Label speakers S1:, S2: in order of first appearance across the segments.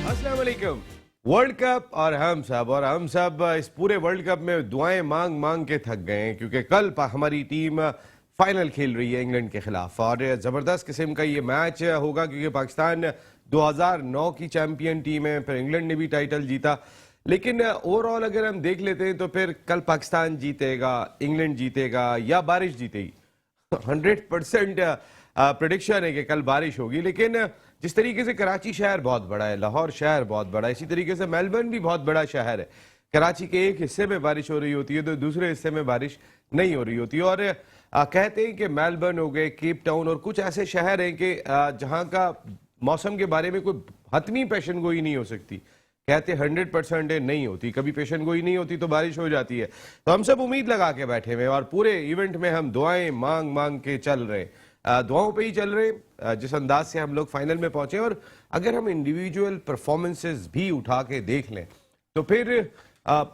S1: अस्सलाम वालेकुम। World cup और हम सब इस पूरे वर्ल्ड कप में दुआएं मांग मांग के थक गए हैं, क्योंकि कल हमारी टीम फाइनल खेल रही है इंग्लैंड के खिलाफ और ज़बरदस्त किस्म का ये मैच होगा, क्योंकि पाकिस्तान 2009 की चैंपियन टीम है, फिर इंग्लैंड ने भी टाइटल जीता। लेकिन ओवरऑल अगर हम देख लेते हैं तो फिर कल पाकिस्तान जीतेगा, इंग्लैंड जीतेगा या बारिश जीतेगी। 100% प्रेडिक्शन है कि कल बारिश होगी। लेकिन जिस तरीके से कराची शहर बहुत बड़ा है, लाहौर शहर बहुत बड़ा है, इसी तरीके से मेलबर्न भी बहुत बड़ा शहर है। कराची के एक हिस्से में बारिश हो रही होती है तो दूसरे हिस्से में बारिश नहीं हो रही होती। और कहते हैं कि मेलबर्न हो गए, केप टाउन और कुछ ऐसे शहर हैं कि जहाँ का मौसम के बारे में कोई हतमी पेशन गोई नहीं हो सकती। कहते 100% नहीं होती, कभी पेशन गोई नहीं होती तो बारिश हो जाती है। तो हम सब उम्मीद लगा के बैठे हुए और पूरे इवेंट में हम दुआएं मांग मांग के चल रहे हैं, दुआओं पे ही चल रहे हैं जिस अंदाज से हम लोग फाइनल में पहुंचे। और अगर हम इंडिविजुअल परफॉर्मेंसेस भी उठा के देख लें तो फिर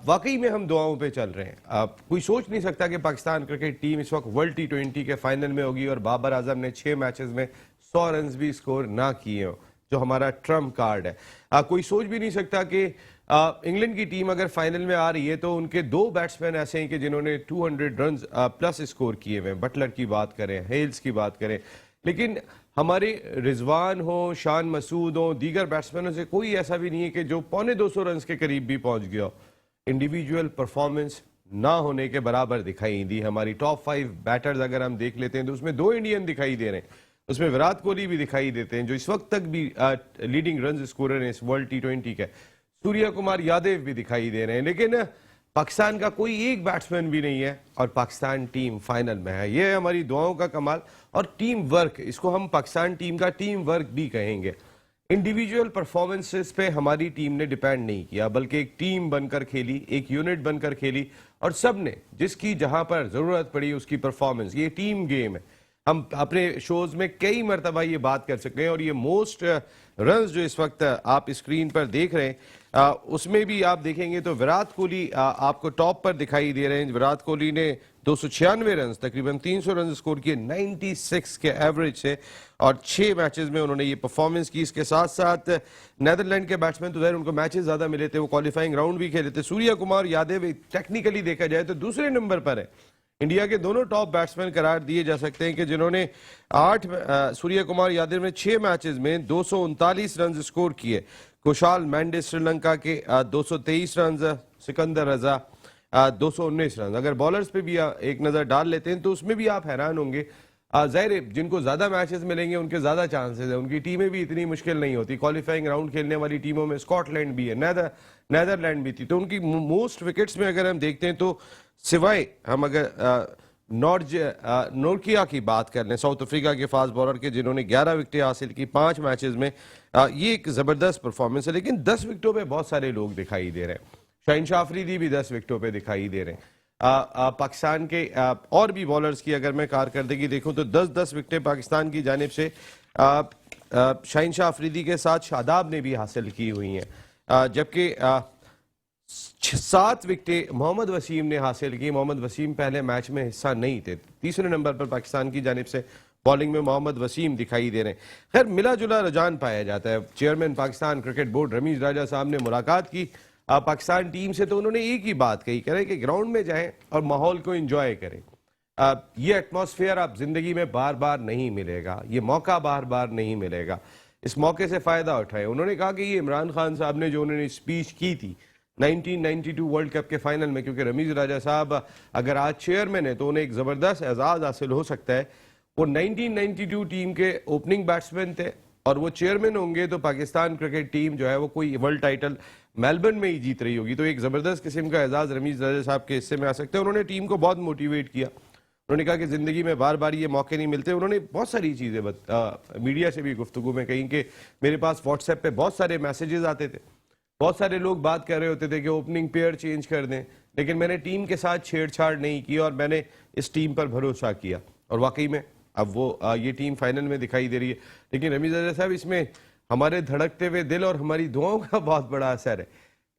S1: वाकई में हम दुआओं पे चल रहे हैं। कोई सोच नहीं सकता कि पाकिस्तान क्रिकेट टीम इस वक्त वर्ल्ड T20 के फाइनल में होगी और बाबर आजम ने 6 मैचेस में 100 रन भी स्कोर ना किए हो, जो हमारा ट्रम्प कार्ड है। कोई सोच भी नहीं सकता कि इंग्लैंड की टीम अगर फाइनल में आ रही है तो उनके 2 बैट्समैन ऐसे हैं कि जिन्होंने 200 रन प्लस स्कोर किए हुए हैं। बटलर की बात करें, हेल्स की बात करें, लेकिन हमारे रिजवान हो, शान मसूद हो, दीगर बैट्समैनों से कोई ऐसा भी नहीं है कि जो 250 रन के करीब भी पहुंच गया हो। इंडिविजुअल परफॉर्मेंस ना होने के बराबर दिखाई दी। हमारी टॉप 5 बैटर्स अगर हम देख लेते हैं तो उसमें 2 इंडियन दिखाई दे रहे हैं, उसमें विराट कोहली भी दिखाई देते हैं जो इस वक्त तक भी लीडिंग रन स्कोरर हैं इस वर्ल्ड T20 के। सूर्य कुमार यादव भी दिखाई दे रहे हैं, लेकिन पाकिस्तान का कोई एक बैट्समैन भी नहीं है और पाकिस्तान टीम फाइनल में है। ये है हमारी दुआओं का कमाल और टीम वर्क, इसको हम पाकिस्तान टीम का टीम वर्क भी कहेंगे। इंडिविजुअल परफॉर्मेंसेस पे हमारी टीम ने डिपेंड नहीं किया, बल्कि एक टीम बनकर खेली, एक यूनिट बनकर खेली और सब ने जिसकी जहां पर जरूरत पड़ी उसकी परफॉर्मेंस। ये टीम गेम है। हम अपने शोज में कई मरतबा ये बात कर सकते हैं और ये मोस्ट रन्स जो इस वक्त आप स्क्रीन पर देख रहे हैं उसमें भी आप देखेंगे तो विराट कोहली आपको टॉप पर दिखाई दे रहे हैं। विराट कोहली ने 296 रन, तकरीबन 300 रन स्कोर किए 96 के एवरेज से और 6 मैचेस में उन्होंने ये परफॉर्मेंस की। इसके साथ साथ नेदरलैंड के बैट्समैन तो ज़ाहिर उनको मैचेस ज़्यादा मिले थे, वो क्वालिफाइंग राउंड भी खेले थे। सूर्य कुमार यादव टेक्निकली देखा जाए तो दूसरे नंबर पर है। इंडिया के दोनों टॉप बैट्समैन करार दिए जा सकते हैं कि जिन्होंने सूर्य कुमार यादव ने 6 मैचेस में 239 रन स्कोर किए। कुशाल मेंडिस श्रीलंका के 223 रन, सिकंदर रजा 219 रन। अगर बॉलर्स पे भी एक नज़र डाल लेते हैं तो उसमें भी आप हैरान होंगे। ज़ाहिर जिनको ज़्यादा मैचेस मिलेंगे उनके ज़्यादा चांसेस है, उनकी टीमें भी इतनी मुश्किल नहीं होती। क्वालिफाइंग राउंड खेलने वाली टीमों में स्कॉटलैंड भी है, नेदरलैंड भी थी, तो उनकी मोस्ट विकेट्स में अगर हम देखते हैं तो सिवाय हम अगर नोर्किया की बात कर लें, साउथ अफ्रीका के फास्ट बॉलर के, जिन्होंने 11 विकेटें हासिल की 5 मैचेस में, ये एक ज़बरदस्त परफॉर्मेंस है। लेकिन 10 विकेटों पे बहुत सारे लोग दिखाई दे रहे हैं। शाहीन शाह अफरीदी भी 10 विकेटों पे दिखाई दे रहे हैं। पाकिस्तान के और भी बॉलर्स की अगर मैं कारकर्दगी देखूं तो 10-10 विकेटें पाकिस्तान की जानिब से शाहीन शाह अफरीदी के साथ शादाब ने भी हासिल की हुई हैं, जबकि 7 विकेटें मोहम्मद वसीम ने हासिल की। मोहम्मद वसीम पहले मैच में हिस्सा नहीं थे। तीसरे नंबर पर पाकिस्तान की जानिब से बॉलिंग में मोहम्मद वसीम दिखाई दे रहे हैं। खैर मिला जुला रुझान पाया जाता है। Chairman Pakistan cricket board Rameez Raja साहब ने मुलाकात की पाकिस्तान टीम से, तो उन्होंने एक ही बात कही, कह रहे कि ग्राउंड में जाएं और माहौल को एंजॉय करें। ये एटमॉस्फेयर आप जिंदगी में बार बार नहीं मिलेगा, ये मौका बार बार नहीं मिलेगा, इस मौके से फायदा उठाएं। उन्होंने कहा कि ये इमरान खान साहब ने जो उन्होंने स्पीच की थी 1992 वर्ल्ड कप के फाइनल में, क्योंकि रमीज राजा साहब अगर आज चेयरमैन है तो उन्हें एक ज़बरदस्त एजाज़ हासिल हो सकता है। वो 1992 टीम के ओपनिंग बैट्समैन थे और वो चेयरमैन होंगे तो पाकिस्तान क्रिकेट टीम जो है वो कोई वर्ल्ड टाइटल मेलबर्न में ही जीत रही होगी। तो एक ज़बरदस्त किस्म का एजाज़ रमीज राजा साहब के हिस्से में आ सकते हैं। उन्होंने टीम को बहुत मोटिवेट किया। उन्होंने कहा कि ज़िंदगी में बार बार ये मौके नहीं मिलते। उन्होंने बहुत सारी चीज़ें मीडिया से भी गुफ्तगू में कहीं कि मेरे पास व्हाट्सएप पे बहुत सारे मैसेजेस आते थे, बहुत सारे लोग बात कर रहे होते थे कि ओपनिंग पेयर चेंज कर दें, लेकिन मैंने टीम के साथ छेड़छाड़ नहीं की और मैंने इस टीम पर भरोसा किया और वाकई में अब वो ये टीम फाइनल में दिखाई दे रही है। लेकिन रमीज राजा साहब, इसमें हमारे धड़कते हुए दिल और हमारी दुआओं का बहुत बड़ा असर है,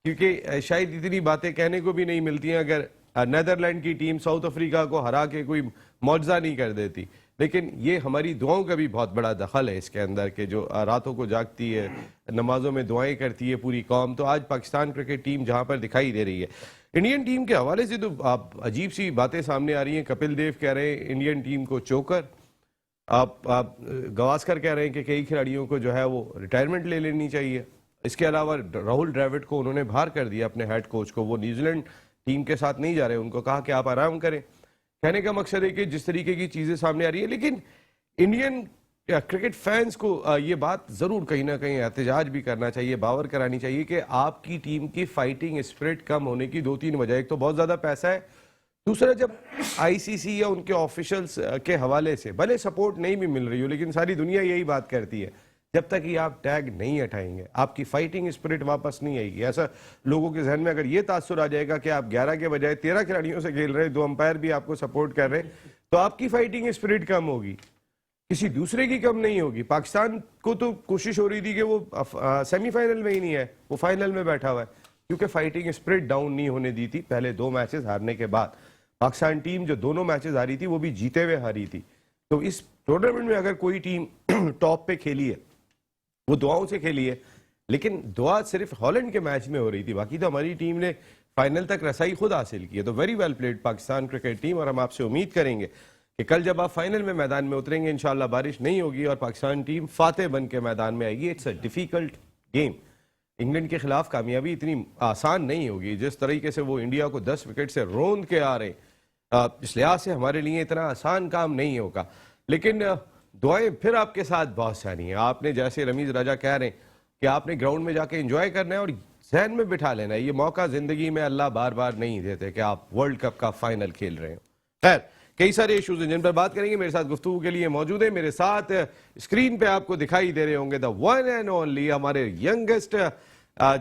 S1: क्योंकि शायद इतनी बातें कहने को भी नहीं मिलती हैं अगर नेदरलैंड की टीम साउथ अफ्रीका को हरा के कोई मौजज़ा नहीं कर देती। لیکن یہ ہماری دعاؤں کا بھی بہت بڑا دخل ہے اس کے اندر کہ جو راتوں کو جاگتی ہے, نمازوں میں دعائیں کرتی ہے پوری قوم. تو آج پاکستان کرکٹ ٹیم جہاں پر دکھائی دے رہی ہے, انڈین ٹیم کے حوالے سے تو آپ عجیب سی باتیں سامنے آ رہی ہیں. کپل دیو کہہ رہے ہیں انڈین ٹیم کو چوکر, آپ گواسکر کہہ رہے ہیں کہ کئی کھلاڑیوں کو جو ہے وہ ریٹائرمنٹ لے لینی چاہیے. اس کے علاوہ راہل ڈراوڈ کو انہوں نے باہر کر دیا اپنے ہیڈ کوچ کو, وہ نیوزی لینڈ ٹیم کے ساتھ نہیں جا رہے, ان کو کہا کہ آپ آرام کریں. کہنے کا مقصد ہے کہ جس طریقے کی چیزیں سامنے آ رہی ہیں, لیکن انڈین کرکٹ فینس کو یہ بات ضرور کہیں نہ کہیں احتجاج بھی کرنا چاہیے, باور کرانی چاہیے کہ آپ کی ٹیم کی فائٹنگ اسپرٹ کم ہونے کی 2-3 وجہ. ایک تو بہت زیادہ پیسہ ہے, دوسرا جب آئی سی سی یا ان کے آفیشلز کے حوالے سے بھلے سپورٹ نہیں بھی مل رہی ہو, لیکن ساری دنیا یہی بات کرتی ہے جب تک یہ آپ ٹیگ نہیں ہٹائیں گے آپ کی فائٹنگ اسپرٹ واپس نہیں آئے گی. ایسا لوگوں کے ذہن میں اگر یہ تاثر آ جائے گا کہ آپ 11 کے بجائے 13 کھلاڑیوں سے کھیل رہے, 2 امپائر بھی آپ کو سپورٹ کر رہے, تو آپ کی فائٹنگ اسپرٹ کم ہوگی, کسی دوسرے کی کم نہیں ہوگی. پاکستان کو تو کوشش ہو رہی تھی کہ وہ سیمی فائنل میں ہی نہیں ہے, وہ فائنل میں بیٹھا ہوا ہے, کیونکہ فائٹنگ اسپرٹ ڈاؤن نہیں ہونے دی تھی پہلے 2 میچز ہارنے کے بعد. پاکستان ٹیم جو دونوں میچز ہاری تھی وہ بھی جیتے ہوئے ہاری تھی. تو اس ٹورنامنٹ میں اگر کوئی ٹیم ٹاپ پہ کھیلی ہے وہ دعاؤں سے کھیلی ہے, لیکن دعا صرف ہالینڈ کے میچ میں ہو رہی تھی, باقی تو ہماری ٹیم نے فائنل تک رسائی خود حاصل کی ہے. تو very well played Pakistan cricket team, اور ہم آپ سے امید کریں گے کہ کل جب آپ فائنل میں میدان میں اتریں گے انشاءاللہ بارش نہیں ہوگی اور پاکستان ٹیم فاتح بن کے میدان میں آئے گی. It's a difficult game, England کے خلاف کامیابی اتنی آسان نہیں ہوگی. جس طریقے سے وہ انڈیا کو 10 وکٹ سے روند کے آ رہے ہیں, اس لحاظ سے ہمارے لیے اتنا آسان کام نہیں ہوگا. لیکن دعائیں پھر آپ کے ساتھ بہت ساری ہیں. آپ نے جیسے رمیز راجہ کہہ رہے ہیں کہ آپ نے گراؤنڈ میں جا کے انجوائے کرنا ہے اور ذہن میں بٹھا لینا ہے, یہ موقع زندگی میں اللہ بار بار نہیں دیتے کہ آپ ورلڈ کپ کا فائنل کھیل رہے ہیں. خیر, کئی سارے ایشوز ہیں جن پر بات کریں گے. میرے ساتھ گفتگو کے لیے موجود ہیں, میرے ساتھ اسکرین پہ آپ کو دکھائی دے رہے ہوں گے دا ون اینڈ اونلی ہمارے ینگسٹ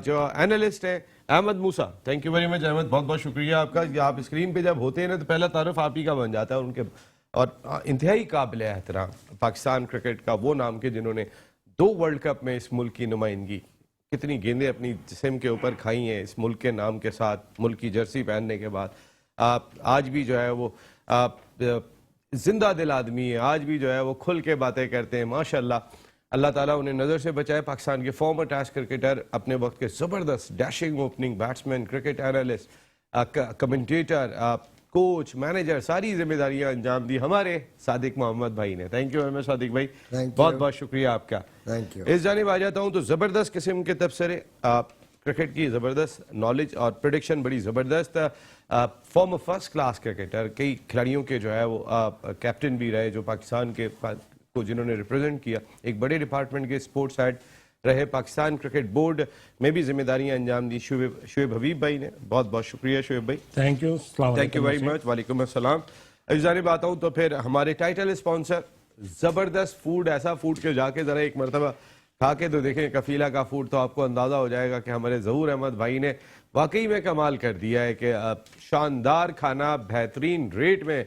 S1: جو اینالسٹ ہیں Ahmed Musa. Thank you very much Ahmed, بہت بہت شکریہ آپ کا. آپ اسکرین پہ جب ہوتے ہیں نا تو پہلا تعارف آپ ہی کا بن جاتا ہے ان کے, اور انتہائی قابل احترام پاکستان کرکٹ کا وہ نام کہ جنہوں نے 2 ورلڈ کپ میں اس ملک کی نمائندگی, کتنی گیندیں اپنی جسم کے اوپر کھائی ہیں اس ملک کے نام کے ساتھ, ملک کی جرسی پہننے کے بعد. آج بھی جو ہے وہ زندہ دل آدمی ہے, آج بھی جو ہے وہ کھل کے باتیں کرتے ہیں ماشاءاللہ. اللہ تعالیٰ انہیں نظر سے بچائے. پاکستان کے فارمر ٹیسٹ کرکٹر, اپنے وقت کے زبردست dashing opening batsman, cricket analyst, commentator, coach, manager, ساری ذمہ داریاں انجام دی ہمارے صادق محمد بھائی نے. تھینک یو ویری مچ صادق بھائی, بہت بہت شکریہ آپ کا. اس جانب آ جاتا ہوں تو زبردست قسم کے تبصرے, کرکٹ کی زبردست نالج اور پریڈکشن بڑی زبردست. فارمر فرسٹ کلاس کرکٹر, کئی کھلاڑیوں کے جو ہے وہ کیپٹن بھی رہے جو پاکستان کے کو جنہوں نے ریپرزینٹ کیا, ایک بڑے ڈپارٹمنٹ کے اسپورٹس ہیڈ رہے, پاکستان کرکٹ بورڈ میں بھی ذمہ داریاں انجام دی شعیب حبیب بھائی نے. بہت بہت شکریہ شعیب بھائی,
S2: thank you,
S1: thank you very مچ. وعلیکم السلام. اس جانب آتا ہوں تو پھر ہمارے ٹائٹل اسپانسر, زبردست فوڈ, ایسا فوڈ کہ جا کے ذرا ایک مرتبہ کھا کے تو دیکھیں کفیلہ کا فوڈ, تو آپ کو اندازہ ہو جائے گا کہ ہمارے ظہور احمد بھائی نے واقعی میں کمال کر دیا ہے کہ شاندار کھانا بہترین ریٹ میں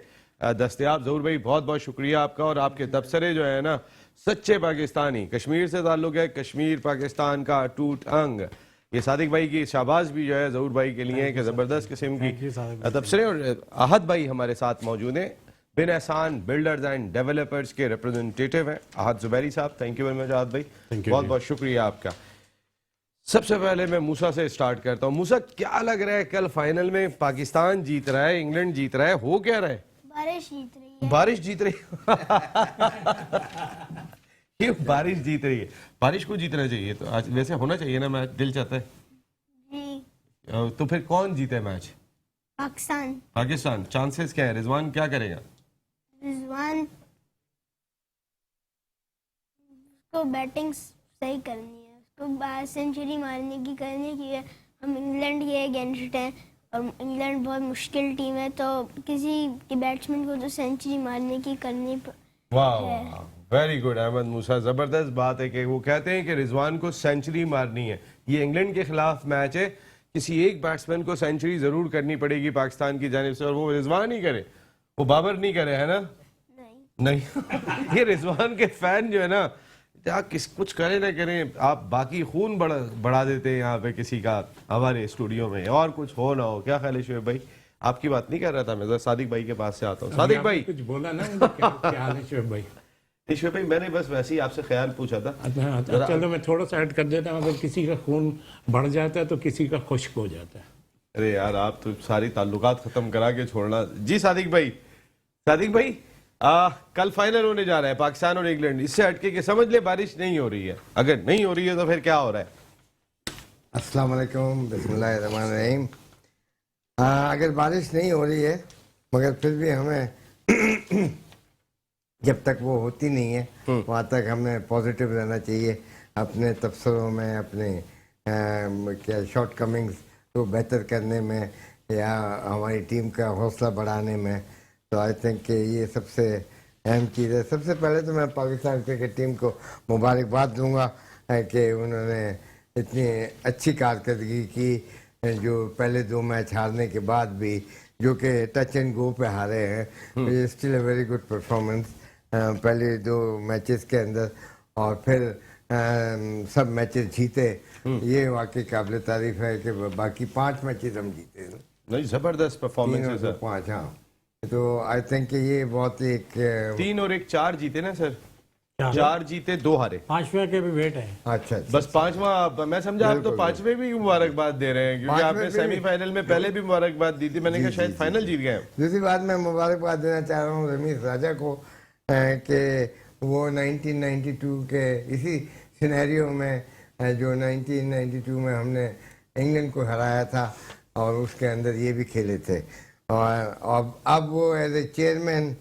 S1: دستیاب. ظہور بھائی بہت بہت شکریہ آپ کا, اور آپ کے تبصرے جو ہے نا سچے پاکستانی, کشمیر سے تعلق ہے, کشمیر پاکستان کا ٹوٹ انگ. یہ صادق بھائی کی شاباش بھی جو ہے ظہور بھائی کے لیے کہ زبردست قسم کی تبصرے. اور احد بھائی ہمارے ساتھ موجود ہیں, بن احسان بلڈرز اینڈ ڈیولپرز کے ریپرزنٹیٹیو ہیں احد زبیری صاحب. تھینک یو ویری مچ احد بھائی, بہت بہت شکریہ آپ کا. سب سے پہلے میں موسیٰ سے سٹارٹ کرتا ہوں. موسیٰ, کیا لگ رہا ہے کل فائنل میں پاکستان جیت رہا ہے, انگلینڈ جیت رہا ہے, ہو کیا رہا ہے؟
S3: بارش جیت رہی ہے.
S1: بارش جیت رہی کیوں بارش جیت رہی ہے؟ بارش کو جیتنا چاہیے, تو آج ویسے ہونا چاہیے نا میچ, دل چاہتا ہے.
S3: جی,
S1: تو پھر کون جیتے میچ؟
S3: پاکستان.
S1: پاکستان. چانسز کیا ہے؟ رضوان کیا کرے گا؟
S3: رضوان کو بیٹنگ صحیح کرنی ہے, اس کو سینچری مارنے کی کرنے کی ہے. ہم انگلینڈ کے اگینسٹ ہیں اور انگلینڈ بہت مشکل ٹیم ہے, تو کسی کے بیٹسمین کو تو سینچری مارنے کی کرنی ہے.
S1: واہ, ویری گڈ احمد موسیٰ, زبردست بات ہے کہ وہ کہتے ہیں کہ رضوان کو سینچری مارنی ہے. یہ انگلینڈ کے خلاف میچ ہے, کسی ایک بیٹسمین کو سینچری ضرور کرنی پڑے گی پاکستان کی جانب سے, اور وہ رضوان ہی کرے, وہ بابر نہیں کرے, ہے نا؟ نہیں. یہ رضوان کے فین جو ہے نا, کچھ کرے نہ کریں, آپ باقی خون بڑھا دیتے ہیں یہاں پہ کسی کا ہمارے اسٹوڈیو میں, اور کچھ ہو نہ ہو. کیا خیال ہے شعیب بھائی؟ آپ کی بات نہیں کر رہا تھا میں، ذرا صادق بھائی کے پاس سے آتا ہوں. صادق بھائی،
S2: کچھ بولا نا مجھے، کیا حال ہے شعیب بھائی؟
S1: شعیب بھائی میں نے بس ویسے ہی آپ سے خیال پوچھا تھا.
S2: چلو میں تھوڑا سا ایڈ کر دیتا ہوں. اگر کسی کا خون بڑھ جاتا ہے تو کسی کا خشک ہو جاتا ہے.
S1: ارے یار آپ تو ساری تعلقات ختم کرا کے چھوڑنا. جی صادق بھائی، صادق بھائی کل فائنل ہونے جا رہا ہے پاکستان اور انگلینڈ. اس سے ہٹ کے کہ سمجھ لے بارش نہیں ہو رہی ہے، اگر نہیں ہو رہی ہے تو پھر کیا ہو رہا ہے؟
S4: السلام علیکم، بسم اللہ الرحمن الرحیم. اگر بارش نہیں ہو رہی ہے مگر پھر بھی ہمیں جب تک وہ ہوتی نہیں ہے وہاں تک ہمیں پازیٹیو رہنا چاہیے اپنے تبصروں میں، اپنے کیا شارٹ کمنگز کو بہتر کرنے میں یا ہماری ٹیم کا حوصلہ بڑھانے میں. تو آئی تھنک کہ یہ سب سے اہم چیز ہے. سب سے پہلے تو میں پاکستان کرکٹ ٹیم کو مبارکباد دوں گا کہ انہوں نے اتنی اچھی کارکردگی کی، جو پہلے 2 میچ ہارنے کے بعد بھی، جو کہ ٹچ اینڈ گو پہ ہارے ہیں. Still a very good performance پہلے 2 میچز کے اندر، اور پھر سب میچز جیتے. یہ واقعی قابل تعریف ہے کہ باقی 5 میچز ہم جیتے.
S1: نہیں زبردست پرفارمنس ہے
S4: 5. ہاں تو آئی تھنک کہ یہ بہت ایک
S1: 3 اور 1 4 جیتے نا سر، 4 جیتے 2 ہارے.
S2: 5ویں کے بھی ویٹ ہے.
S4: اچھا
S1: بس 5واں میں سمجھا آپ تو 5ویں بھی مبارکباد دے رہے ہیں، کیونکہ آپ نے سیمی فائنل میں پہلے بھی مبارکباد دی تھی. میں نے کہا شاید فائنل جیت گئے.
S4: دوسری بات میں مبارکباد دینا چاہ رہا ہوں رمیز راجہ کو کہ وہ 1992 کے اسی سینیریو میں، جو 1992 میں ہم نے انگلینڈ کو ہرایا تھا اور اس کے اندر یہ بھی کھیلے تھے. اور اب وہ ایز اے چیئرمین،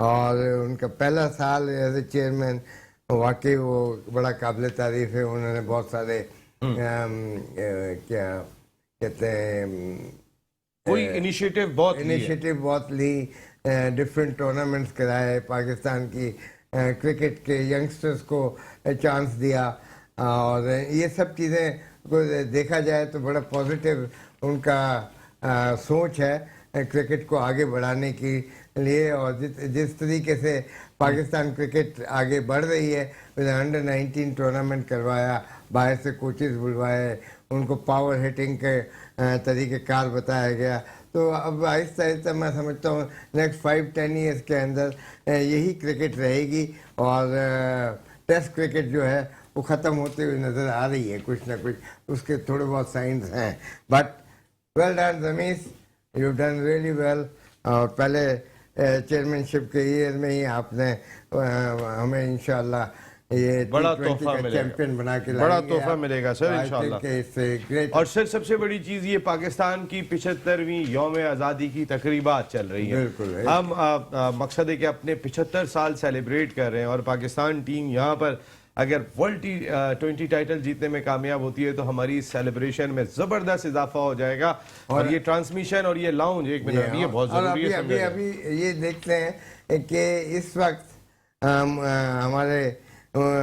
S4: اور ان کا پہلا سال ایز اے چیئرمین واقعی وہ بڑا قابل تعریف ہے. انہوں نے بہت سارے کیا کہتے ہیں
S1: کوئی انیشیٹو
S4: بہت لی، ڈفرینٹ ٹورنامنٹس کرائے، پاکستان کی کرکٹ کے ینگسٹرز کو چانس دیا، اور یہ سب چیزیں کو دیکھا جائے تو بڑا پازیٹیو ان کا سوچ ہے کرکٹ کو آگے بڑھانے کے لیے. اور جس طریقے سے پاکستان کرکٹ آگے بڑھ رہی ہے، انڈر 19 ٹورنامنٹ کروایا، باہر سے کوچز بلوائے، ان کو پاور ہیٹنگ کے طریقہ کار بتایا گیا. تو اب آہستہ آہستہ میں سمجھتا ہوں نیکسٹ 5-10 ایئرس کے اندر یہی کرکٹ رہے گی، اور ٹیسٹ کرکٹ جو ہے وہ ختم ہوتے ہوئے نظر آ رہی ہے. کچھ نہ کچھ اس کے تھوڑے بہت سائنس ہیں. But well done Ramiz, you done really well. اور پہلے چیئرمین شپ کے ایئر میں ہی آپ نے ہمیں انشاءاللہ یہ
S1: بڑا تحفہ
S4: چیمپئن بنا کے
S1: بڑا تحفہ ملے گا سر انشاءاللہ. اور سر سب سے بڑی چیز یہ پاکستان کی 75ویں یوم آزادی کی تقریبات چل رہی ہیں.
S4: بالکل.
S1: ہم مقصد ہے کہ اپنے 75 سال سیلیبریٹ کر رہے ہیں، اور پاکستان ٹیم یہاں پر اگر ورلڈ T20 ٹائٹل جیتنے میں کامیاب ہوتی ہے تو ہماری سیلیبریشن میں زبردست اضافہ ہو جائے گا. اور یہ ٹرانسمیشن اور یہ لاؤنج، ایک منٹ، یہ بہت ضروری ہے.
S4: ابھی یہ دیکھتے ہیں کہ اس وقت ہمارے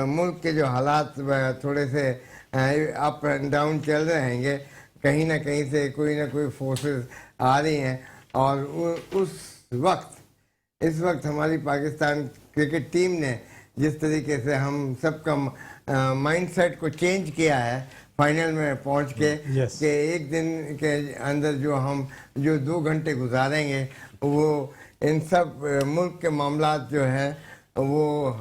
S4: ملک کے جو حالات تھوڑے سے اپ اینڈ ڈاؤن چل رہے ہیں گے، کہیں نہ کہیں سے کوئی نہ کوئی فورسز آ رہی ہیں. اور اس وقت ہماری پاکستان کرکٹ ٹیم نے جس طریقے سے ہم سب کا مائنڈ سیٹ کو چینج کیا ہے فائنل میں پہنچ کے، کہ ایک دن کے اندر جو 2 گھنٹے گزاریں گے وہ ان سب ملک کے معاملات جو ہیں وہ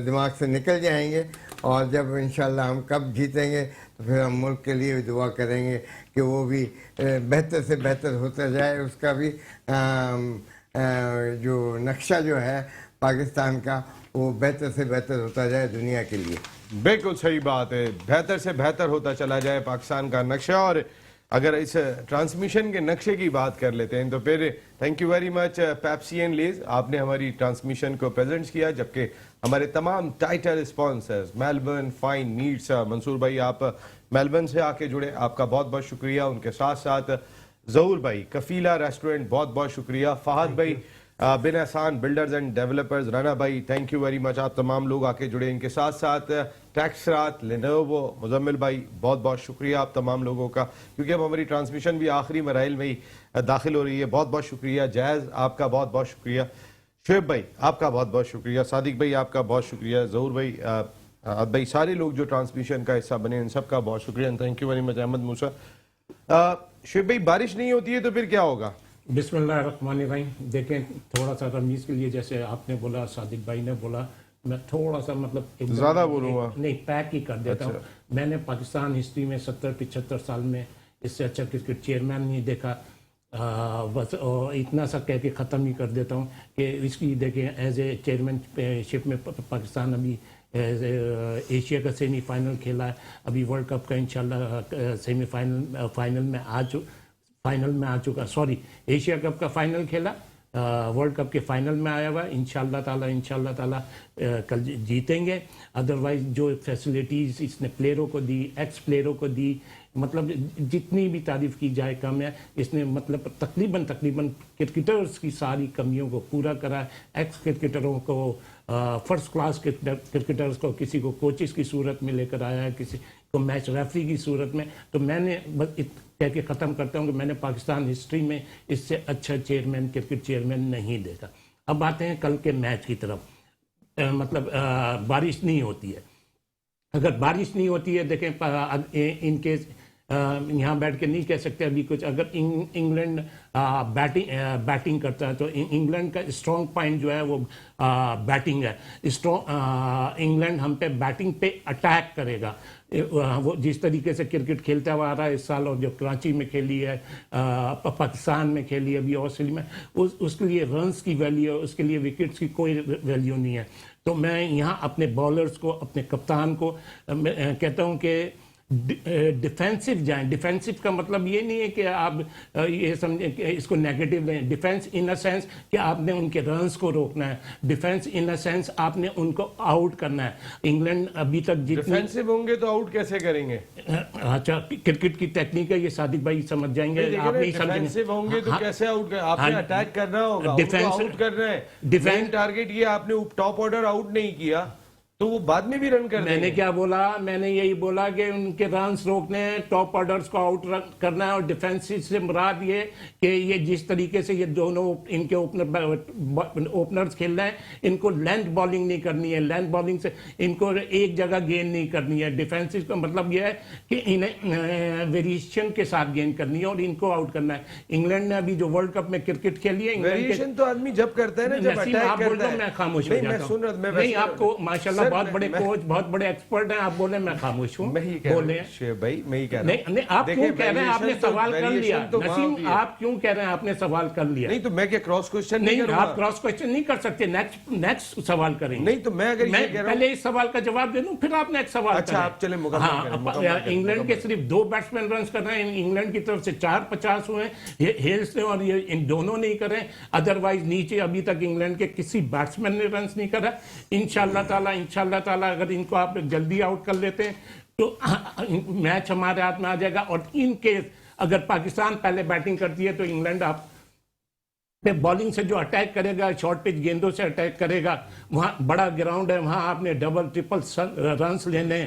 S4: دماغ سے نکل جائیں گے. اور جب انشاءاللہ ہم کب جیتیں گے تو پھر ہم ملک کے لیے دعا کریں گے کہ وہ بھی بہتر سے بہتر ہوتا جائے. اس کا بھی جو نقشہ جو ہے پاکستان کا وہ بہتر سے بہتر ہوتا جائے دنیا کے لیے.
S1: بالکل صحیح بات ہے، بہتر سے بہتر ہوتا چلا جائے پاکستان کا نقشہ. اور اگر اس ٹرانسمیشن کے نقشے کی بات کر لیتے ہیں تو پھر thank you very much Pepsi and Lay's, آپ نے ہماری ٹرانسمیشن کو پریزنٹ کیا، جبکہ ہمارے تمام title sponsors Melbourne fine meats, Mansoor بھائی آپ میلبرن سے آ کے جڑے، آپ کا بہت بہت شکریہ. ان کے ساتھ ساتھ ظہور بھائی کفیلہ ریسٹورنٹ، بہت بہت شکریہ. فہد بھائی بن احسان بلڈرز اینڈ ڈیولپرز، رانا بھائی تھینک یو ویری مچ، آپ تمام لوگ آ کے جڑے. ان کے ساتھ ساتھ ٹیکس رات، لینوو، مزمل بھائی بہت بہت شکریہ آپ تمام لوگوں کا، کیونکہ اب ہماری ٹرانسمیشن بھی آخری مراحل میں ہی داخل ہو رہی ہے. بہت بہت شکریہ. جائز آپ کا بہت بہت شکریہ. شعیب بھائی آپ کا بہت بہت شکریہ. صادق بھائی آپ کا بہت شکریہ. ظہور بھائی، بھائی، سارے لوگ جو ٹرانسمیشن کا حصہ بنے ان سب کا بہت شکریہ. Thank you very much. Ahmed Musa. Shoaib بھائی بارش نہیں ہوتی ہے تو پھر کیا ہوگا؟
S2: बिस्मिल्लाहिर्रहमानिर्रहीम। देखें, थोड़ा सा रमीज़ के लिए, जैसे आपने बोला, सादिक भाई ने बोला, मैं थोड़ा सा मतलब
S1: ज़्यादा बोलूँगा
S2: नहीं, पैक ही कर देता हूँ। मैंने पाकिस्तान हिस्ट्री में 70-75 साल में इससे अच्छा क्रिकेट चेयरमैन नहीं देखा। बस इतना सा कह के ख़त्म ही कर देता हूँ कि इसकी देखें, एज ए चेयरमैनशिप में पाकिस्तान अभी एशिया का सेमीफाइनल खेला है, अभी वर्ल्ड कप का इंशाल्लाह फाइनल में आ चुका, सॉरी, एशिया कप का फाइनल खेला, वर्ल्ड कप के फाइनल में आया हुआ है। इंशाल्लाह ताला कल जीतेंगे। अदरवाइज जो फैसिलिटीज़ इसने प्लेयरों को दी, एक्स प्लेयरों को दी, मतलब जितनी भी तारीफ की जाए कम है। इसने मतलब तकरीबन क्रिकेटर्स की सारी कमियों को पूरा करा। एक्स क्रिकेटरों को, फर्स्ट क्लास क्रिकेटर्स को, किसी को कोचेस की सूरत में लेकर आया है, किसी को मैच रेफरी की सूरत में। तो मैंने बस कह के ख़त्म करता हूँ कि मैंने पाकिस्तान हिस्ट्री में इससे अच्छा चेयरमैन, क्रिकेट चेयरमैन नहीं देखा। अब आते हैं कल के मैच की तरफ। बारिश नहीं होती है। अगर बारिश नहीं होती है, देखें, इनकेस यहाँ बैठ के नहीं कह सकते अभी कुछ, अगर इंग्लैंड बैटिंग करता है तो इंग्लैंड का स्ट्रॉन्ग पॉइंट जो है वो बैटिंग है। इंग्लैंड हम पे बैटिंग पे अटैक करेगा। वो जिस तरीके से क्रिकेट खेलता हुआ आ रहा है इस साल, और जो कराची में खेली है, पाकिस्तान में खेली है, अभी ऑस्ट्रेलिया में, उसके लिए रन्स की वैल्यू है, उसके लिए विकेट्स की कोई वैल्यू नहीं है। तो मैं यहाँ अपने बॉलर्स को, अपने कप्तान को कहता हूँ कि डिफेंसिव जाएं। डिफेंसिव का मतलब ये नहीं है कि आप ये समझें कि इसको नेगेटिव लें। डिफेंस इन अ सेंस कि आपने उनके रन्स को रोकना है। डिफेंस इन अ सेंस आपने उनको आउट करना है। इंग्लैंड अभी तक जितनी
S1: डिफेंसिव होंगे तो आउट कैसे करेंगे?
S2: अच्छा, क्रिकेट की टेक्निक है ये, सादिक भाई समझ जाएंगे। आप नहीं समझेंगे।
S1: डिफेंसिव होंगे तो कैसे आउट कर? आपने अटैक करना होगा, आउट करना है।
S2: डिफेंस
S1: टारगेट ये, आपने टॉप ऑर्डर आउट नहीं किया तो वो बाद में भी रन कर देंगे।
S2: मैंने क्या बोला? मैंने यही बोला कि उनके रन्स रोकने हैं, टॉप ऑर्डर्स को आउट करना है। और डिफेंसिव से मुराद ये कि ये जिस तरीके से ये दोनों इनके ओपनर्स खेल रहे हैं, इनको लेंथ बॉलिंग नहीं करनी है। लेंथ बॉलिंग से इनको एक जगह गेंद नहीं करनी है। डिफेंसिव का मतलब ये है कि इन्हें वेरिएशन के साथ गेंद करनी है और इनको आउट करना है। इंग्लैंड ने अभी जो वर्ल्ड कप में क्रिकेट खेली है,
S1: वेरिएशन तो आदमी जब करता है ना, जब अटैक करता है।
S2: मैं खामोश हो जाता हूं। नहीं, आपको माशाल्लाह बहुत बड़े कोच, बहुत बड़े एक्सपर्ट हैं, आप बोले मैं खामोश हूँ।
S1: बोले भाई, मैं ही कह रहा हूँ।
S2: नहीं, आप क्यों कह रहे हैं? आपने सवाल कर लिया नसीम, आप क्यों कह रहे हैं आपने सवाल कर लिया?
S1: नहीं तो मैं क्या क्रॉस क्वेश्चन नहीं करूंगा?
S2: आप क्रॉस क्वेश्चन नहीं कर सकते, नेक्स्ट सवाल करेंगे।
S1: नहीं तो मैं अगर ये कह रहा हूं,
S2: पहले इस सवाल का जवाब दे दूं, फिर आप नेक्स्ट सवाल करें।
S1: अच्छा, आप चले मुकम्मल।
S2: इंग्लैंड के सिर्फ 2 बैट्समैन रन कर रहे हैं, इंग्लैंड की तरफ से 450 हुए हैं हेल्स ने, और ये इन दोनों नहीं करें। अदरवाइज नीचे अभी तक इंग्लैंड के किसी बैट्समैन ने रन नहीं करा। इंशाल्लाह ताला अगर इनको आप जल्दी आउट कर लेते हैं तो मैच हमारे हाथ में आ जाएगा। और इन केस अगर पाकिस्तान पहले बैटिंग करती है तो इंग्लैंड आप बॉलिंग से जो अटैक करेगा, शॉर्ट पिच गेंदों से अटैक करेगा, वहां बड़ा ग्राउंड है, वहां आपने डबल ट्रिपल रन्स लेने।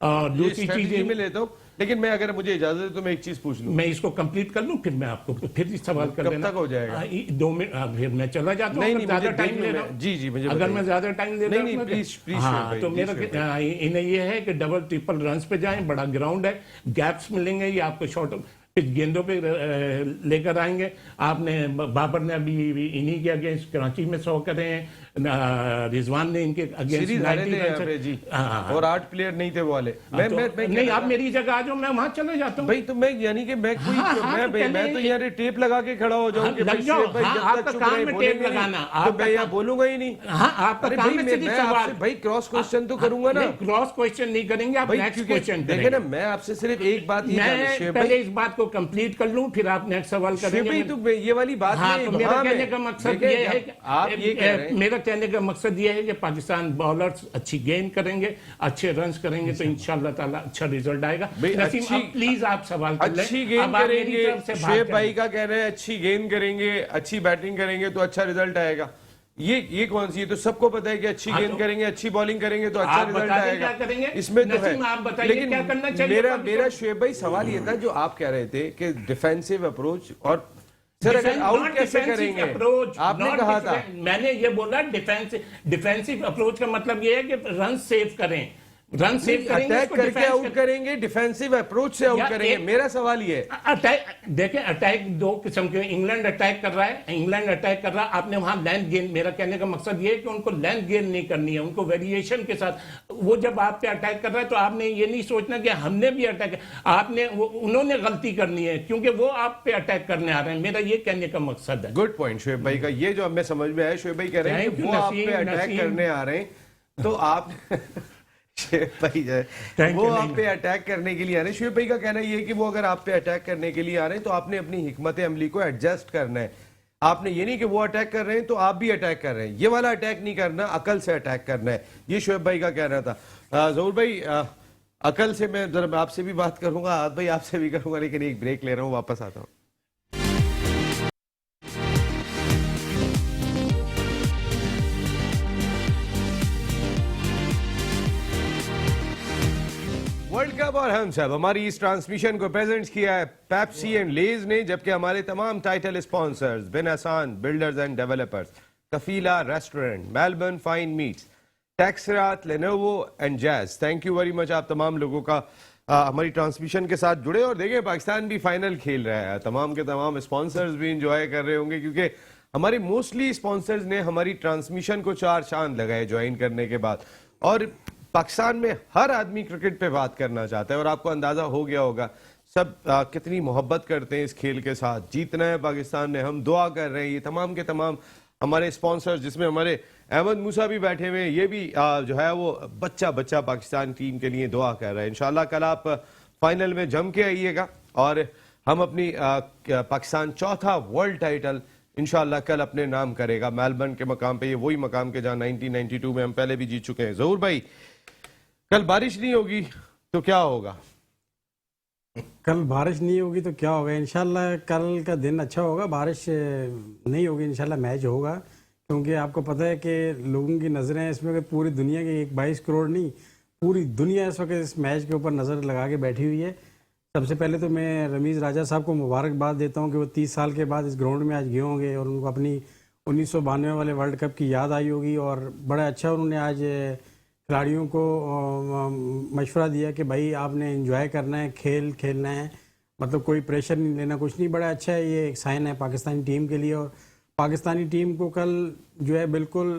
S2: और दूसरी चीज में लेता हूँ,
S1: लेकिन मैं, अगर मुझे इजाजत है तो मैं एक चीज पूछ लूं।
S2: मैं इसको कंप्लीट कर लूं, फिर मैं आपको फिर सवाल कर लेना।
S1: कब तक हो जाएगा?
S2: 2 मिनट, फिर मैं चला जाता हूं।
S1: नहीं,
S2: ज्यादा टाइम ले रहा हूं।
S1: जी, मुझे
S2: अगर मैं ज्यादा टाइम ले रहा हूं,
S1: प्लीज।
S2: हाँ, तो मेरा इन्हें ये है कि डबल ट्रिपल रन्स पे जाएं, बड़ा ग्राउंड है, गैप्स मिलेंगे, ये आपको शॉर्ट गेंदों पे लेकर आएंगे। आपने बाबर ने अभी इन्हीं के अगेंस्ट कराची में 100 करे हैं, रिजवान ने इनके अगेंस्ट 90
S1: और 8 प्लेयर नहीं थे वो वाले।
S2: नहीं, आप मेरी जगह आ जाओ, मैं वहां चले जाता हूँ
S1: भाई। तो मैं यानी कि मैं कोई मैं तो यहाँ टेप लगा के खड़ा हो जाऊँ कि
S2: आपका काम में टेप लगाना,
S1: तो मैं यहाँ बोलूंगा ही नहीं।
S2: हाँ, आपका काम है
S1: भाई क्रॉस क्वेश्चन तो करूंगा ना।
S2: क्रॉस क्वेश्चन नहीं करेंगे आप, नेक्स्ट क्वेश्चन
S1: देखें ना, मैं आपसे सिर्फ एक बात,
S2: मैं पहले इस बात को कंप्लीट कर लूं, फिर आप नेक्स्ट सवाल करेंगे।
S1: तो ये वाली बात
S2: नहीं। तो मेरा कहने का मकसद ये है कि
S1: आप ये कह रहे हैं,
S2: मेरा कहने का मकसद ये है कि पाकिस्तान बॉलर्स अच्छी गेंद करेंगे, अच्छे रन्स करेंगे, तो इंशाल्लाह ताला अच्छा रिजल्ट आएगा। नसीम, प्लीज आप सवाल कर लें।
S1: अच्छी गेंद करेंगे, शुएब भाई का कह रहे हैं अच्छी गेंद करेंगे, अच्छी बैटिंग करेंगे तो अच्छा रिजल्ट आएगा। ये कौन सी है? तो सबको पता है कि अच्छी गेंद करेंगे, अच्छी बॉलिंग करेंगे तो अच्छा रिजल्ट आएगा। इसमें तो है, लेकिन क्या करना चाहिए? मेरा शुएब भाई सवाल ये था जो आप कह रहे थे कि डिफेंसिव अप्रोच, और सर अगर आउट कैसे करेंगे? आपने कहा था,
S2: मैंने ये बोला डिफेंसिव अप्रोच का मतलब ये है कि रन सेव करें। रन सेव करेंगे,
S1: अटैक
S2: उसको
S1: करके
S2: डिफेंस
S1: आउट करेंगे, डिफेंसिव अप्रोच से आउट
S2: या
S1: करेंगे,
S2: एक-
S1: मेरा सवाल ये है।
S2: अटैक देखें, अटैक दो किस्म के, इंग्लैंड अटैक कर रहा है, इंग्लैंड अटैक कर रहा है, आपने वहां लेंथ गेन, मेरा कहने का मकसद ये है कि उनको लेंथ गेन नहीं करनी है, उनको वेरिएशन के साथ। वो जब आप पे अटैक कर रहा है तो आपने ये नहीं सोचना कि हमने भी अटैक, आपने उन्होंने गलती करनी है क्योंकि वो आप पे अटैक करने आ रहे हैं, मेरा ये कहने का मकसद है।
S1: गुड पॉइंट शोएब भाई का, ये जो हमें समझ में आया, शोएब भाई कह रहे हैं कि
S2: Thank you,
S1: वो आप पे
S2: नसीम,
S1: अटैक
S2: नसीम।
S1: करने आ रहे हैं तो आप शोएब भाई जो है,
S2: Thank
S1: वो
S2: you,
S1: आप
S2: नहीं।
S1: पे अटैक करने के लिए आ रहे हैं। शोएब भाई का कहना ये है कि वो अगर आप पे अटैक करने के लिए आ रहे हैं तो आपने अपनी हिकमत अमली को एडजस्ट करना है। आपने ये नहीं कि वो अटैक कर रहे हैं तो आप भी अटैक कर रहे हैं, ये वाला अटैक नहीं करना, अकल से अटैक करना है। ये शोएब भाई का कहना था। जहूर भाई, अकल से मैं जरा आपसे भी बात करूंगा, आद भाई आपसे भी करूंगा, लेकिन एक ब्रेक ले रहा हूँ, वापस आता हूँ। वर्ल्ड कप और हम सब, हमारी इस ट्रांसमिशन को प्रेजेंट किया है पेप्सी एंड लेज ने, जबकि हमारे तमाम title sponsors Bin Hasan builders and developers, Kafila restaurant, Melbourne fine meats, टेक्सरात, Lenovo and Jazz. Thank you very much आप तमाम लोगों का हमारी ट्रांसमिशन के साथ जुड़े। और देखें, पाकिस्तान भी फाइनल खेल रहा है, तमाम के तमाम स्पॉन्सर्स भी इंजॉय कर रहे होंगे, क्योंकि हमारे मोस्टली स्पॉन्सर्स ने हमारी ट्रांसमिशन को चार चांद लगाए ज्वाइन करने के बाद। और पाकिस्तान में हर आदमी क्रिकेट पे बात करना चाहता है, और आपको अंदाजा हो गया होगा सब कितनी मोहब्बत करते हैं इस खेल के साथ। जीतना है पाकिस्तान ने, हम दुआ कर रहे हैं। ये तमाम के तमाम हमारे स्पॉन्सर्स, जिसमें हमारे अहमद मूसा भी बैठे हुए हैं, ये भी जो है वो बच्चा पाकिस्तान टीम के लिए दुआ कर रहे हैं। इंशाल्लाह कल आप फाइनल में जम के आइएगा और हम अपनी पाकिस्तान चौथा वर्ल्ड टाइटल इंशाल्लाह कल अपने नाम करेगा मेलबर्न के मकाम पे। ये वही मकाम के जहां 1992 में हम पहले भी जीत चुके हैं। जहूर भाई, कल बारिश नहीं होगी तो क्या होगा?
S5: कल बारिश नहीं होगी तो क्या होगा? इंशाल्लाह कल का दिन अच्छा होगा। बारिश नहीं होगी, इंशाल्लाह मैच होगा, क्योंकि आपको पता है कि लोगों की नज़रें इसमें कि पूरी दुनिया की 22 करोड़ नहीं, पूरी दुनिया इस वक्त इस मैच के ऊपर नज़र लगा के बैठी हुई है। सबसे पहले तो मैं रमीज़ राजा साहब को मुबारकबाद देता हूँ कि वो 30 साल के बाद इस ग्राउंड में आज गए होंगे और उनको अपनी 1992 वाले वर्ल्ड कप की याद आई होगी, और बड़ा अच्छा उन्होंने आज खिलाड़ियों को मशवरा दिया कि भाई आपने एंजॉय करना है, खेल खेलना है, मतलब कोई प्रेशर नहीं लेना, कुछ नहीं। बड़ा अच्छा है, ये एक साइन है पाकिस्तानी टीम के लिए। और पाकिस्तानी टीम को कल जो है बिल्कुल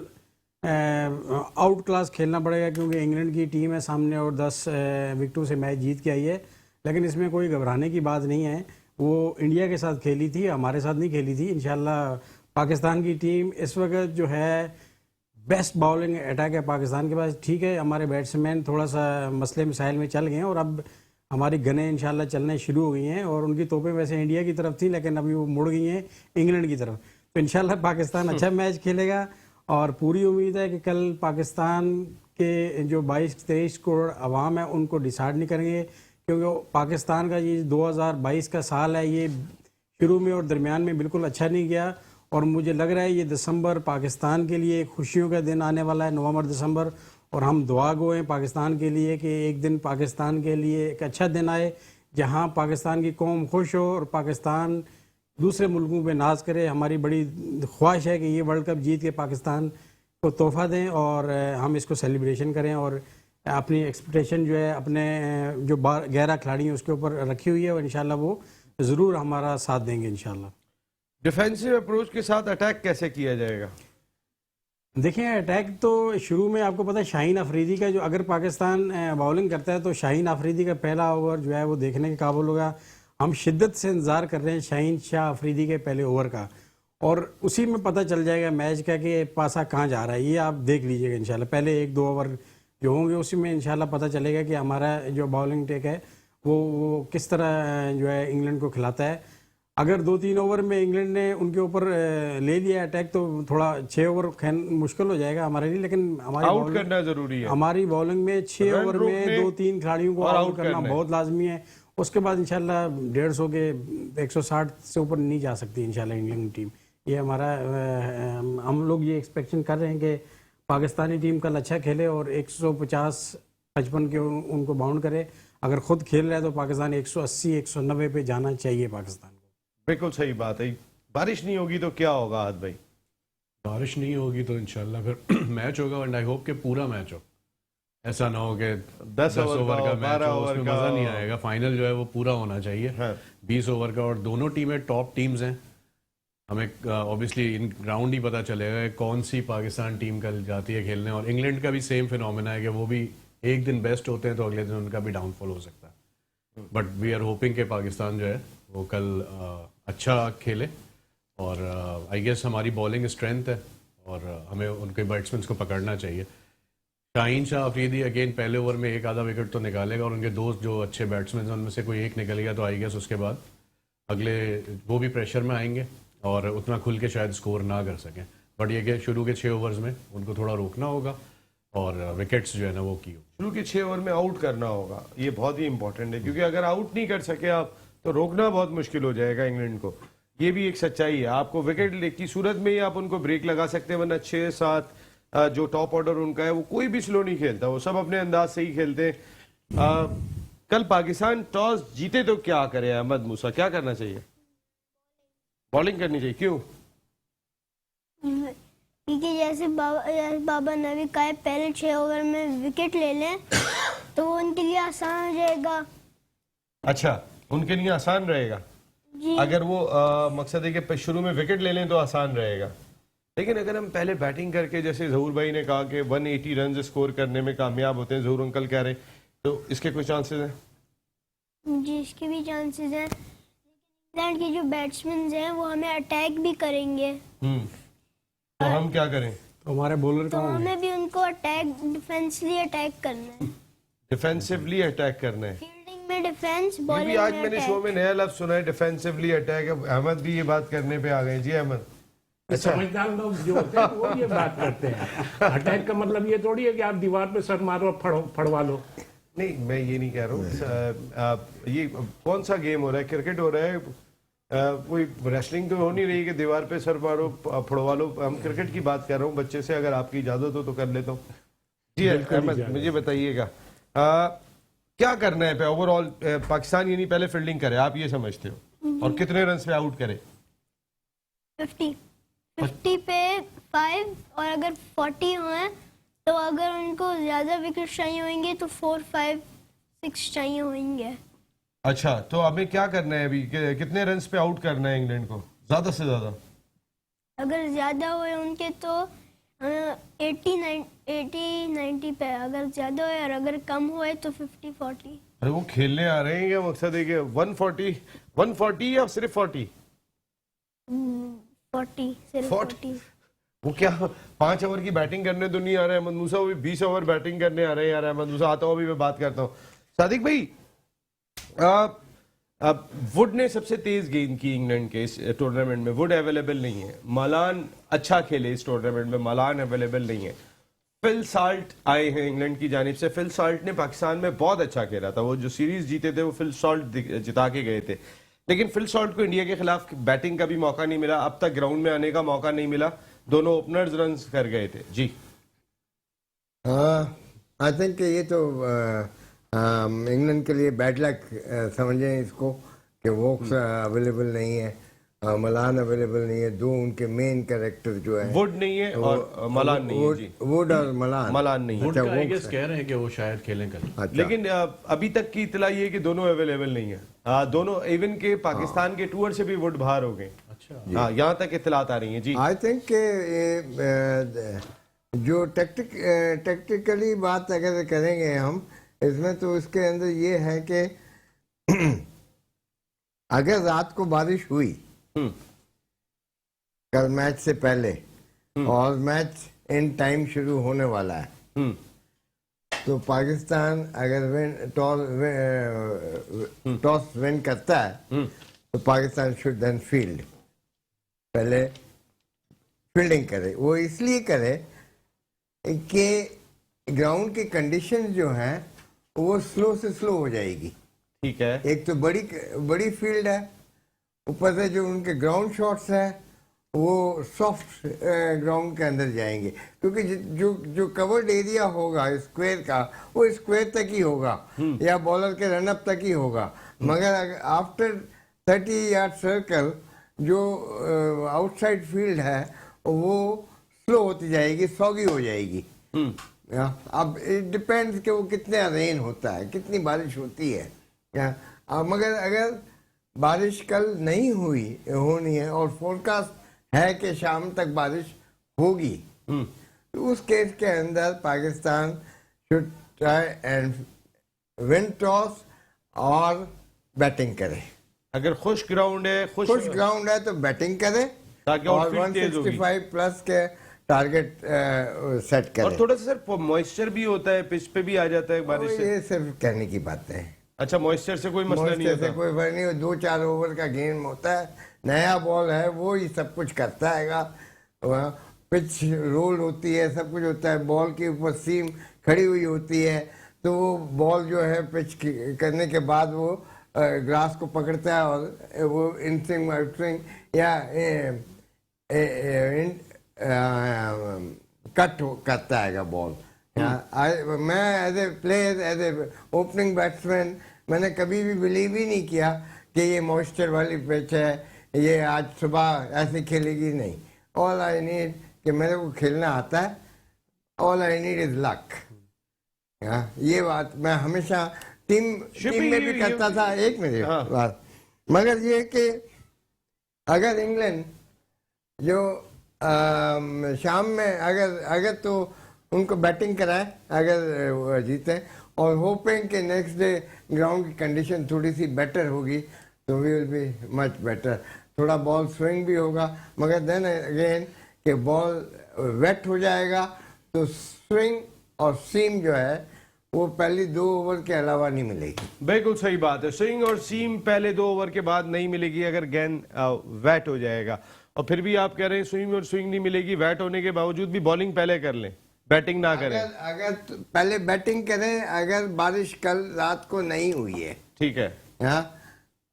S5: आउट क्लास खेलना पड़ेगा, क्योंकि इंग्लैंड की टीम है सामने और 10 विकेटों से मैच जीत के आई है। लेकिन इसमें कोई घबराने की बात नहीं है, वो इंडिया के साथ खेली थी, हमारे साथ नहीं खेली थी। इंशाल्लाह पाकिस्तान की टीम इस वक्त जो है बेस्ट बाउलिंग अटैक है पाकिस्तान के पास। ठीक है, हमारे बैट्समैन थोड़ा सा मसले मिसाइल में चल गए हैं और अब हमारी गनें इंशाल्लाह चलने शुरू हो गई हैं, और उनकी तोपें वैसे इंडिया की तरफ थी लेकिन अभी वो मुड़ गई हैं इंग्लैंड की तरफ। तो इंशाल्लाह पाकिस्तान अच्छा मैच खेलेगा, और पूरी उम्मीद है कि कल पाकिस्तान के जो 22-23 करोड़ अवाम है उनको डिसाइड नहीं करेंगे, क्योंकि पाकिस्तान का ये 2022 का साल है, ये शुरू में और दरमियान में बिल्कुल अच्छा नहीं गया। और मुझे लग रहा है ये दिसंबर पाकिस्तान के लिए खुशियों का दिन आने वाला है, नवंबर दिसंबर, और हम दुआ गो हैं पाकिस्तान के लिए कि एक दिन पाकिस्तान के लिए एक अच्छा दिन आए जहां पाकिस्तान की कौम खुश हो और पाकिस्तान दूसरे मुल्कों पे नाज करे। हमारी बड़ी ख्वाहिश है कि ये वर्ल्ड कप जीत के पाकिस्तान को तोहफा दें और हम इसको सेलिब्रेशन करें, और अपनी एक्सपेक्टेशन जो है अपने जो 11 खिलाड़ी हैं उसके ऊपर रखी हुई है, और इंशाल्लाह वो ज़रूर हमारा साथ देंगे इंशाल्लाह।
S1: डिफेंसिव अप्रोच के साथ अटैक कैसे किया जाएगा?
S5: देखिए, अटैक तो शुरू में आपको पता है शाहीन अफरीदी का, जो अगर पाकिस्तान बॉलिंग करता है तो शाहीन अफरीदी का पहला ओवर जो है वो देखने के काबिल होगा। हम शिद्दत से इंतज़ार कर रहे हैं शाहीन शाह अफरीदी के पहले ओवर का, और उसी में पता चल जाएगा मैच का कि पासा कहाँ जा रहा है। ये आप देख लीजिएगा इंशाल्लाह, पहले 1-2 ओवर जो होंगे उसी में इंशाल्लाह पता चलेगा कि हमारा जो बॉलिंग टेक है वो किस तरह जो है इंग्लैंड को खिलाता है। अगर 2-3 ओवर में इंग्लैंड ने उनके ऊपर ले लिया अटैक तो थोड़ा 6 ओवर मुश्किल हो जाएगा हमारे लिए, लेकिन हमारी
S1: आउट करना जरूरी है।
S5: हमारी बॉलिंग में 6 ओवर में 2-3 खिलाड़ियों को आउट करना बहुत लाजमी है। उसके बाद इंशाल्लाह 150 के 160 से ऊपर नहीं जा सकती इंशाल्लाह इंग्लैंड टीम। ये हमारा हम लोग ये एक्सपेक्टेशन कर रहे हैं कि पाकिस्तानी टीम कल अच्छा खेले और 150-55 के उनको बाउंड करे। अगर खुद खेल रहा है तो पाकिस्तान 180-190 पे जाना चाहिए पाकिस्तान को।
S1: बिल्कुल सही बात है। बारिश नहीं होगी तो क्या होगा आद भाई?
S6: बारिश नहीं होगी तो इंशाल्लाह फिर मैच होगा, एंड आई होप कि पूरा मैच हो। ऐसा ना हो कि
S1: 10 ओवर
S6: ओवर
S1: का
S6: का
S1: हो,
S6: मैच
S1: 12
S6: हो,
S1: ओवर
S6: उसमें
S1: का
S6: मजा नहीं
S1: हो।
S6: आएगा। फाइनल जो है वो पूरा होना चाहिए,
S1: हाँ।
S6: 20 ओवर का, और दोनों टीमें टॉप टीम्स हैं। हमें ऑब्वियसली इन राउंड ही पता चलेगा कि कौन सी पाकिस्तान टीम कल जाती है खेलने, और इंग्लैंड का भी सेम फिनोमेना है कि वो भी एक दिन बेस्ट होते हैं तो अगले दिन उनका भी डाउनफॉल हो सकता है। बट वी आर होपिंग कि पाकिस्तान जो है वो कल अच्छा खेले, और आई गेस हमारी बॉलिंग स्ट्रेंथ है और हमें उनके बैट्समैन को पकड़ना चाहिए। शाहीन शाह अफरीदी अगेन पहले ओवर में एक आधा विकेट तो निकालेगा, और उनके दोस्त जो अच्छे बैट्समैन हैं उनमें से कोई एक निकल गया तो आई गेस उसके बाद अगले वो भी प्रेशर में आएंगे और उतना खुल के शायद स्कोर ना कर सकें। बट ये कि शुरू के 6 ओवर्स में उनको थोड़ा रोकना होगा और विकेट्स जो है ना वो की हो।
S1: शुरू के 6 ओवर में आउट करना होगा, ये बहुत ही इंपॉर्टेंट है, क्योंकि अगर आउट नहीं कर सके आप तो रोकना बहुत मुश्किल हो जाएगा इंग्लैंड को। ये भी एक सच्चाई है, आपको विकेट की सूरत में ही आप उनको ब्रेक लगा सकते हैं, वरना 6-7 जो टॉप ऑर्डर उनका है वो कोई भी स्लो नहीं खेलता, वो सब अपने अंदाज से ही खेलते हैं। कल पाकिस्तान टॉस जीते तो क्या करे अहमद मूसा, क्या करना चाहिए? बॉलिंग करनी चाहिए, क्यों?
S3: क्योंकि जैसे बाबा नबी का है, पहले 6 ओवर में विकेट ले लें तो वो उनके लिए आसान हो जाएगा।
S1: अच्छा, उनके लिए आसान रहेगा
S3: जी
S1: अगर वो मकसद है कि शुरू में विकेट ले लें तो आसान रहेगा। लेकिन अगर हम पहले बैटिंग करके, जैसे जहूर भाई ने कहा कि 180 रन स्कोर करने में कामयाब होते हैं, जहूर अंकल कह रहे, तो इसके कोई चांसेस हैं?
S3: जी इसके भी चांसेस हैं। इंग्लैंड के जो बैट्समैन हैं वो हमें अटैक भी करेंगे,
S1: तो हम क्या करें?
S5: तो हमारे बॉलर
S3: तो
S5: कौन है?
S3: हमें भी उनको डिफेंसली अटैक करना है।
S1: डिफेंसिवली अटैक करना है।
S3: फील्डिंग में डिफेंस,
S1: ये भी
S3: बॉलिंग
S1: आज
S3: में
S1: मैंने शो
S3: अटैक।
S1: में नया लफ्ज सुना है, डिफेंसिवली अटैक। अहमद भी ये बात करने पे आ गए। जी अहमद,
S2: समझदार लोग जो होते हैं वो ये बात करते हैं। अटैक का मतलब ये थोड़ी है कि आप दीवार पे सर मारो और फड़वा लो।
S1: नहीं मैं ये नहीं कह रहा हूँ। ये कौन सा गेम हो रहा है? क्रिकेट हो रहा है? कोई रेसलिंग तो हो नहीं रही कि दीवार पे सर मारो फड़वा लो। हम क्रिकेट की बात कर रहा हूँ बच्चे से, अगर आपकी इजाजत हो तो कर लेता हूँ। जी अहमद, मुझे बताइएगा क्या करना है पे ओवरऑल? पाकिस्तान यानी पहले फील्डिंग करे, आप ये समझते हो, और कितने रन पे आउट करे?
S3: 50 पे 5, और अगर 40 हुए तो अगर उनको ज्यादा विकेट चाहिए होंगे तो 4, 5, 6 चाहिए होंगे।
S1: अच्छा, तो हमें क्या करना है अभी? कितने रन पे आउट करना है इंग्लैंड को, ज्यादा से ज्यादा?
S3: अगर ज्यादा हुए उनके तो 80-90 पे अगर ज्यादा हुए, और अगर कम हुए तो 50-40।
S1: अरे वो खेलने आ रहे हैं, क्या मकसद है कि 140 या सिर्फ 40?
S3: 40, सिर्फ 40।
S1: वो क्या 5 ओवर की बैटिंग करने तो नहीं आ रहे अहमद मूसा, वो भी 20 ओवर बैटिंग करने आ रहे हैं यार। अहमद मूसा आता हो, अभी मैं बात करता हूँ। सादिक भाई, वुड ने सबसे तेज गेंद की इंग्लैंड के इस टूर्नामेंट में, वुड अवेलेबल नहीं है। मलान अच्छा खेले इस टूर्नामेंट में, मलान अवेलेबल नहीं है। फिल साल्ट आए हैं इंग्लैंड की जानिब से। फिल साल्ट ने पाकिस्तान में बहुत अच्छा खेला था, वो जो सीरीज जीते थे वो फिल साल्ट जिता के गए थे। लेकिन फिल साल्ट को इंडिया के खिलाफ बैटिंग का भी मौका नहीं मिला, अब तक ग्राउंड में आने का मौका नहीं मिला। दोनों ओपनर्स रन कर गए थे। जी
S4: आई थिंक ये तो इंग्लैंड के लिए बैड लक समझें इसको कि वोक्स अवेलेबल नहीं है, मलान अवेलेबल नहीं है। दो उनके मेन कैरेक्टर जो है,
S1: वुड नहीं है और मलान नहीं है। जी
S4: वुड और मलान
S1: नहीं है।
S6: वुड का आई गेस कह रहे हैं कि वो शायद खेलें कल।
S4: अच्छा।
S1: लेकिन अभी तक की इतला ये है कि दोनों अवेलेबल नहीं है। दोनों इवन के पाकिस्तान के टूर से भी वुड बाहर हो गए।
S6: अच्छा,
S1: हाँ, यहाँ तक इतलात आ रही है। जी
S4: आई थिंक जो टेक्टिकली बात अगर करेंगे हम इसमें, तो इसके अंदर ये है कि अगर रात को बारिश हुई कल मैच से पहले, और मैच इन टाइम शुरू होने वाला है, तो पाकिस्तान अगर टॉस विन करता है तो पाकिस्तान शुड देन फील्ड, पहले फील्डिंग करे। वो इसलिए करे कि ग्राउंड की कंडीशन जो है वो स्लो से स्लो हो जाएगी।
S1: ठीक है।
S4: एक तो बड़ी फील्ड है, ऊपर से जो उनके ग्राउंड शॉट्स हैं वो सॉफ्ट ग्राउंड के अंदर जाएंगे, क्योंकि जो कवर्ड एरिया होगा स्क्वायर का, वो स्क्वायर तक ही होगा या बॉलर के रनअप तक ही होगा। मगर आफ्टर 30 यार्ड सर्कल जो आउटसाइड फील्ड है वो स्लो होती जाएगी, सॉगी हो जाएगी। अब इट डिपेंड्स कि वो कितने रेन होता है, कितनी बारिश होती है। मगर अगर बारिश कल नहीं होनी है और फोरकास्ट है कि शाम तक बारिश होगी, तो उस केस के अंदर Pakistan should try and win toss और बैटिंग करे।
S1: अगर खुश ग्राउंड है,
S4: खुश ग्राउंड है तो बैटिंग करे
S1: ताकि
S4: और
S1: आउटफील्ड तेज होगी।
S4: 165 प्लस के टारगेट सेट करे।
S1: और थोड़ा सा सर मॉइस्चर भी होता है, पिच पे भी आ जाता है बारिश से।
S4: ये सिर्फ कहने की बात है।
S1: अच्छा, मॉइस्चर से कोई मसला नहीं
S4: मॉइस्चर से
S1: होता।
S4: कोई फर्क नहीं, 2-4 ओवर का गेम होता है, नया बॉल है, वो ही सब कुछ करता है। पिच रोल होती है, सब कुछ होता है, बॉल के ऊपर सीम खड़ी हुई होती है, तो वो बॉल जो है पिच करने के बाद वो ग्रास को पकड़ता है और वो इन स्विंग आउट स्विंग या कट करता है बॉल। मैं as a player, as a opening batsman, मैंने कभी भी बिलीव ही नहीं किया कि ये मॉइस्चर वाली पिच है, ये आज सुबह ऐसे खेलेगी। नहीं, ऑल आई नीड कि मेरे को खेलना आता है, all I need is luck. ये बात मैं हमेशा टीम में भी करता था। एक मिनट बात, मगर ये कि अगर इंग्लैंड जो शाम में अगर तो उनको बैटिंग कराए, अगर वो जीते, और होपिंग कि नेक्स्ट डे ग्राउंड की कंडीशन थोड़ी सी बेटर होगी, तो we will be much better. थोड़ा बॉल स्विंग भी होगा, मगर देन अगेन कि बॉल वेट हो जाएगा तो स्विंग और सीम जो है वो पहली 2 ओवर के अलावा नहीं मिलेगी।
S1: बिल्कुल सही बात है, स्विंग और सीम पहले 2 ओवर के बाद नहीं मिलेगी अगर गेंद वेट हो जाएगा। और फिर भी आप कह रहे हैं स्विंग और स्विंग नहीं मिलेगी, वेट होने के बावजूद भी बॉलिंग पहले कर लें, बैटिंग ना करें।
S4: अगर तो पहले बैटिंग करें, अगर बारिश कल रात को नहीं हुई है,
S1: ठीक है,
S4: हाँ,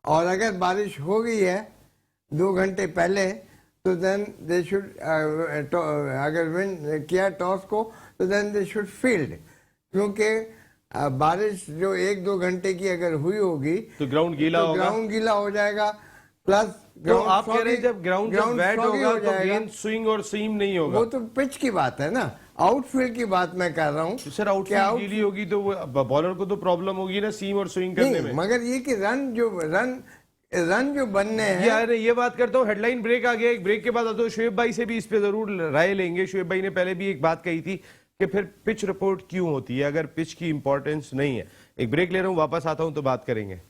S4: और अगर बारिश हो गई है 2 घंटे पहले, तो देन दे शुड, अगर विन किया टॉस को, तो देन दे शुड फील्ड, क्योंकि बारिश जो 1-2 घंटे की अगर हुई होगी
S1: तो ग्राउंड गीला होगा,
S4: ग्राउंड गीला हो जाएगा। प्लस
S1: तो आप कह रहे हैं जब ग्राउंड वेट होगा तो गेंद स्विंग और सीम नहीं होगा।
S4: वो तो पिच की बात है ना, आउटफील्ड की बात मैं कर रहा हूँ।
S1: सर आउटफील्ड गीली होगी तो बॉलर को तो प्रॉब्लम होगी ना सीम और स्विंग करने में।
S4: मगर ये कि रन जो बनने हैं,
S1: ये बात करता हूँ। हेडलाइन ब्रेक आ गया, एक ब्रेक के बाद तो शोएब भाई से भी इस पे जरूर राय लेंगे। शोएब भाई ने पहले भी एक बात कही थी कि फिर पिच रिपोर्ट क्यों होती है अगर पिच की इंपॉर्टेंस नहीं है। एक ब्रेक ले रहा हूँ, वापस आता हूँ तो बात करेंगे।